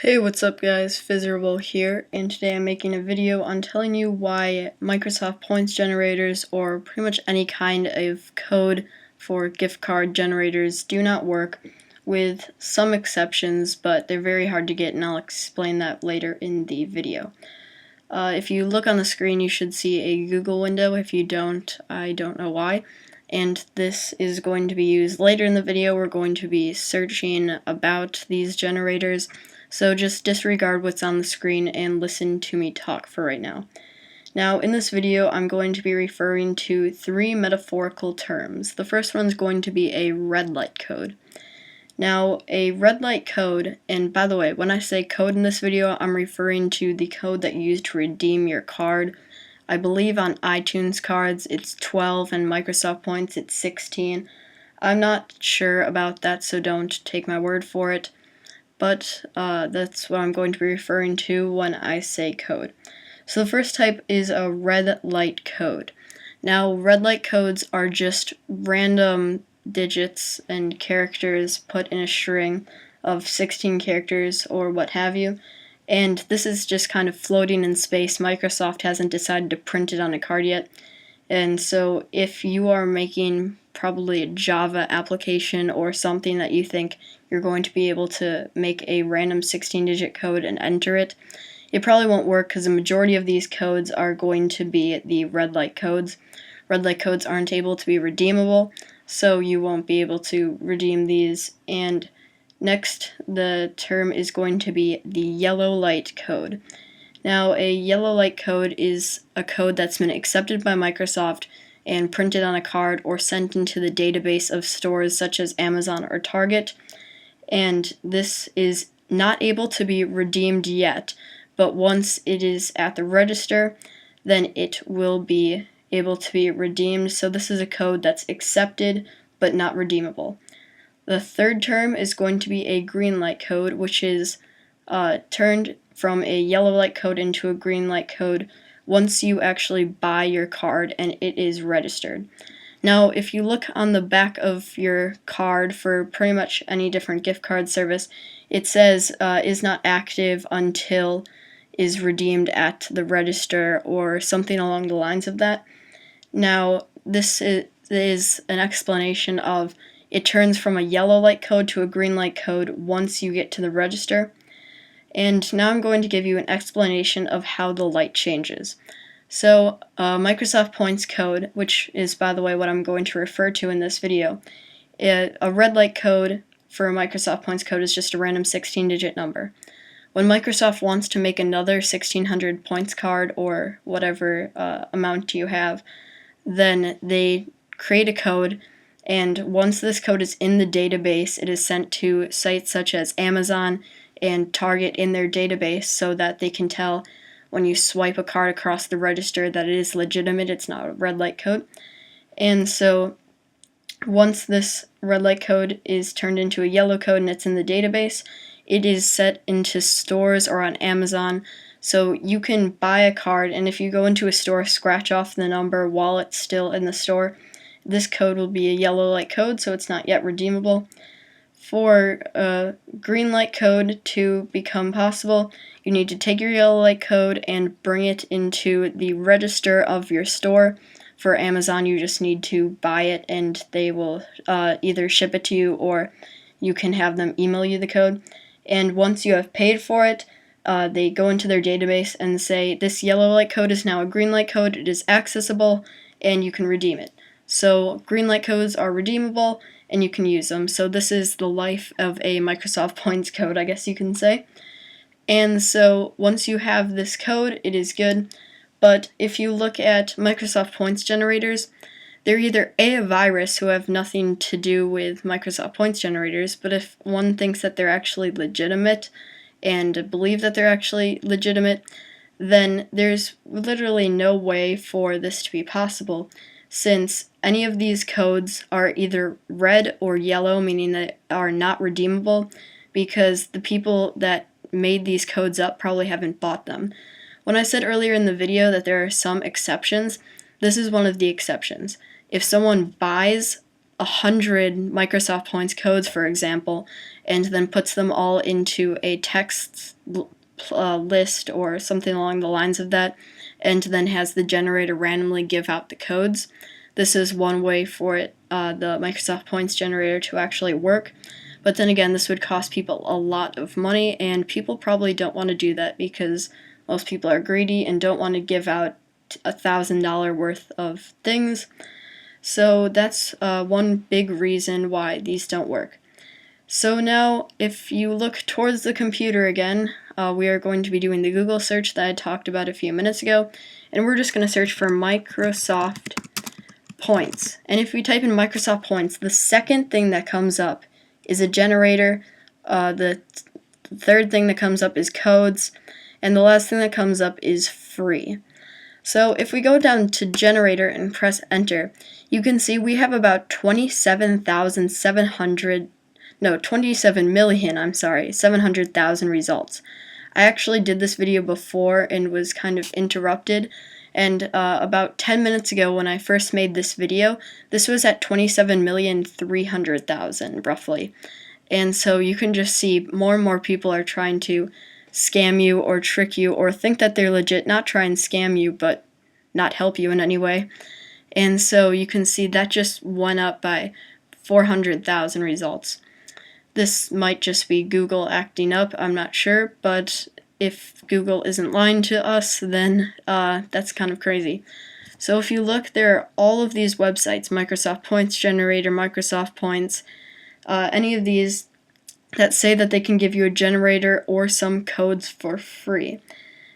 Hey, what's up guys, Fizzerable here, and today I'm making a video on telling you why Microsoft points generators or pretty much any kind of code for gift card generators do not work, with some exceptions, but they're very hard to get, and I'll explain that later in the video. If you look on the screen, you should see a Google window. If you don't, I don't know why. And this is going to be used later in the video. We're going to be searching about these generators, so just disregard what's on the screen and listen to me talk for right now. Now, in this video, I'm going to be referring to three metaphorical terms. The first one's going to be a red light code. Now, a red light code, and by the way, when I say code in this video, I'm referring to the code that you use to redeem your card. I believe on iTunes cards it's 12 and Microsoft points it's 16. I'm not sure about that, so don't take my word for it, but that's what I'm going to be referring to when I say code. So the first type is a red light code. Now, red light codes are just random digits and characters put in a string of 16 characters or what have you, and this is just kind of floating in space. Microsoft hasn't decided to print it on a card yet, and so if you are making probably a Java application or something that you think you're going to be able to make a random 16-digit code and enter it, it probably won't work because the majority of these codes are going to be the red light codes. Red light codes aren't able to be redeemable, so you won't be able to redeem these. And next, the term is going to be the yellow light code. Now, a yellow light code is a code that's been accepted by Microsoft and printed on a card or sent into the database of stores such as Amazon or Target, and this is not able to be redeemed yet, but once it is at the register, then it will be able to be redeemed. So this is a code that's accepted but not redeemable. The third term is going to be a green light code, which is turned from a yellow light code into a green light code once you actually buy your card and it is registered. Now, if you look on the back of your card for pretty much any different gift card service, it says is not active until is redeemed at the register or something along the lines of that. Now, this is an explanation of it turns from a yellow light code to a green light code once you get to the register. And now I'm going to give you an explanation of how the light changes. So, Microsoft points code, which is, by the way, what I'm going to refer to in this video. A red light code for a Microsoft points code is just a random 16-digit number. When Microsoft wants to make another 1600 points card or whatever amount you have, then they create a code, and once this code is in the database, it is sent to sites such as Amazon and Target in their database so that they can tell when you swipe a card across the register that it is legitimate, it's not a red light code. And so once this red light code is turned into a yellow code and it's in the database, it is set into stores or on Amazon. So you can buy a card, and if you go into a store, scratch off the number while it's still in the store, this code will be a yellow light code, so it's not yet redeemable. For a green light code to become possible, you need to take your yellow light code and bring it into the register of your store. For Amazon, you just need to buy it, and they will either ship it to you or you can have them email you the code. And once you have paid for it, they go into their database and say, this yellow light code is now a green light code, it is accessible, and you can redeem it. So green light codes are redeemable, and you can use them. So this is the life of a Microsoft points code, I guess you can say. And so once you have this code, it is good. But if you look at Microsoft points generators, they're either a virus who have nothing to do with Microsoft points generators, but if one thinks that they're actually legitimate and believe that they're actually legitimate, then there's literally no way for this to be possible, since any of these codes are either red or yellow, meaning they are not redeemable, because the people that made these codes up probably haven't bought them. When I said earlier in the video that there are some exceptions, this is one of the exceptions. If someone buys 100 Microsoft Points codes, for example, and then puts them all into a text list or something along the lines of that, and then has the generator randomly give out the codes. This is one way for it, the Microsoft Points generator, to actually work. But then again, this would cost people a lot of money, and people probably don't want to do that because most people are greedy and don't want to give out $1,000 worth of things. So that's one big reason why these don't work. So now, if you look towards the computer again, we are going to be doing the Google search that I talked about a few minutes ago, and we're just going to search for Microsoft Points. And if we type in Microsoft Points, the second thing that comes up is a generator, the third thing that comes up is codes, and the last thing that comes up is free. So if we go down to generator and press enter, you can see we have about 27,700,000 results. I actually did this video before and was kind of interrupted, and about 10 minutes ago when I first made this video, this was at 27,300,000 roughly. And so you can just see more and more people are trying to scam you or trick you or think that they're legit, not try and scam you but not help you in any way. And so you can see that just went up by 400,000 results. This might just be Google acting up, I'm not sure, but if Google isn't lying to us, then that's kind of crazy. So if you look, there are all of these websites, Microsoft Points Generator, Microsoft Points, any of these that say that they can give you a generator or some codes for free.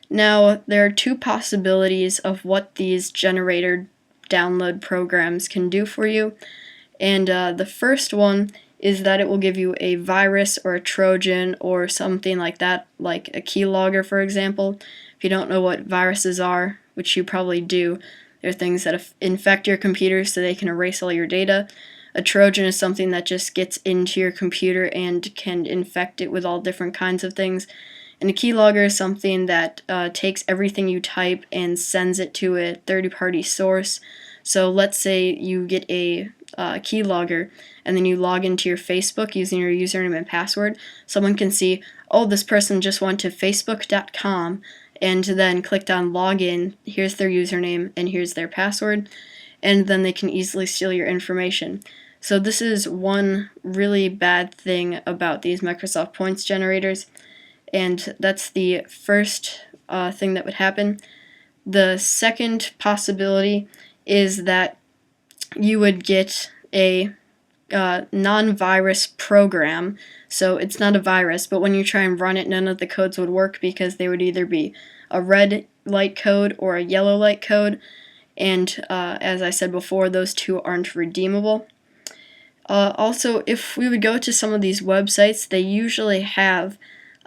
Now, there are two possibilities of what these generator download programs can do for you, and the first one is that it will give you a virus or a Trojan or something like that, like a keylogger, for example. If you don't know what viruses are, which you probably do, they're things that infect your computer so they can erase all your data. A Trojan is something that just gets into your computer and can infect it with all different kinds of things. And a keylogger is something that takes everything you type and sends it to a third-party source. So let's say you get a keylogger and then you log into your Facebook using your username and password. Someone can see, oh, this person just went to facebook.com and then clicked on login. Here's their username and here's their password, and then they can easily steal your information. So this is one really bad thing about these Microsoft Points generators, and that's the first thing that would happen. The second possibility is that you would get a non-virus program. So it's not a virus, but when you try and run it, none of the codes would work because they would either be a red light code or a yellow light code, and as I said before, those two aren't redeemable. Also, if we would go to some of these websites, they usually have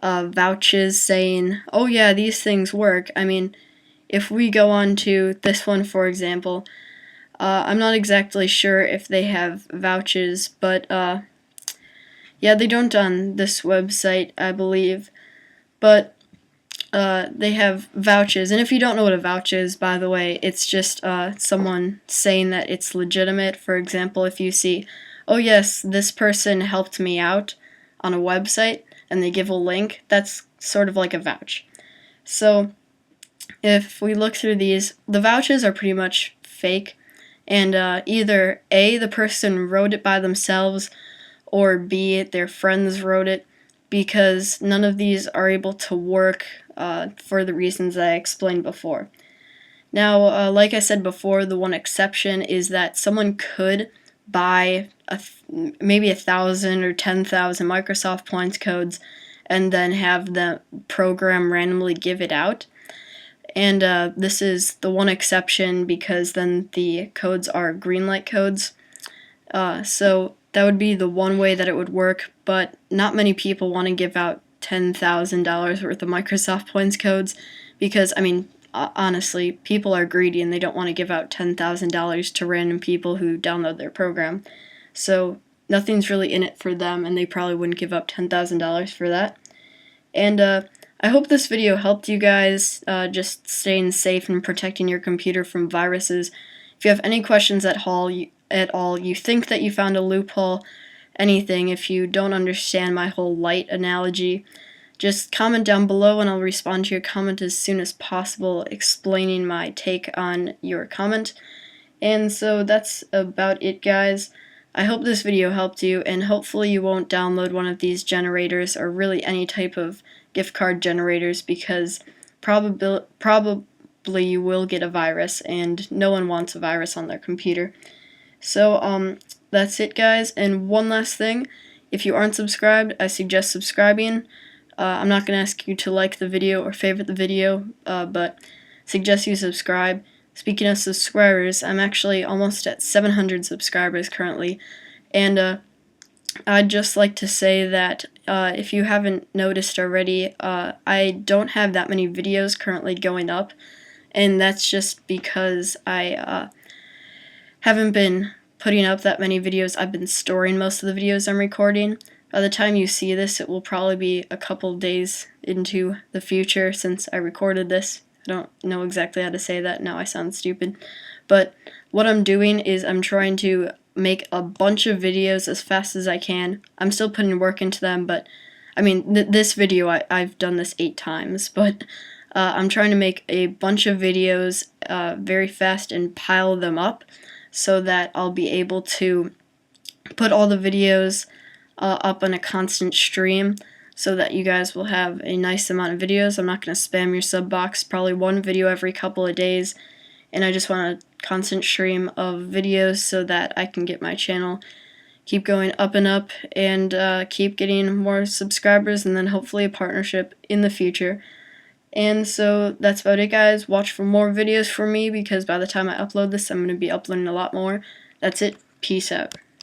vouchers saying, oh yeah, these things work. I mean, if we go on to this one, for example, I'm not exactly sure if they have vouchers, but yeah, they don't on this website, I believe, but they have vouchers. And if you don't know what a voucher is, by the way, it's just someone saying that it's legitimate. For example, if you see, oh yes, this person helped me out on a website, and they give a link, that's sort of like a vouch. So if we look through these, the vouchers are pretty much fake, and either A, the person wrote it by themselves, or B, their friends wrote it, because none of these are able to work for the reasons I explained before. Now, like I said before, the one exception is that someone could buy maybe 1,000 or 10,000 Microsoft Points codes and then have the program randomly give it out. And this is the one exception because then the codes are green light codes. So that would be the one way that it would work, but not many people want to give out $10,000 worth of Microsoft Points codes because, I mean, honestly, people are greedy and they don't want to give out $10,000 to random people who download their program. So nothing's really in it for them, and they probably wouldn't give up $10,000 for that. And I hope this video helped you guys just staying safe and protecting your computer from viruses. If you have any questions at all, at all you think that you found a loophole, anything, if you don't understand my whole light analogy, just comment down below and I'll respond to your comment as soon as possible, explaining my take on your comment. And so that's about it, guys. I hope this video helped you, and hopefully you won't download one of these generators, or really any type of gift card generators, because probably you will get a virus, and no one wants a virus on their computer. So that's it, guys. And one last thing, if you aren't subscribed, I suggest subscribing. I'm not going to ask you to like the video or favorite the video, but suggest you subscribe. Speaking of subscribers, I'm actually almost at 700 subscribers currently, and I'd just like to say that if you haven't noticed already, I don't have that many videos currently going up, and that's just because I haven't been putting up that many videos. I've been storing most of the videos I'm recording. By the time you see this, it will probably be a couple days into the future since I recorded this. I don't know exactly how to say that, now I sound stupid. But what I'm doing is I'm trying to make a bunch of videos as fast as I can. I'm still putting work into them, but I mean, this video, I've done this 8 times, but I'm trying to make a bunch of videos very fast and pile them up so that I'll be able to put all the videos up on a constant stream, so that you guys will have a nice amount of videos. I'm not going to spam your sub box, probably one video every couple of days, and I just want a constant stream of videos so that I can get my channel keep going up and up, and keep getting more subscribers, and then hopefully a partnership in the future. And so that's about it, guys. Watch for more videos from me, because by the time I upload this, I'm going to be uploading a lot more. That's it. Peace out.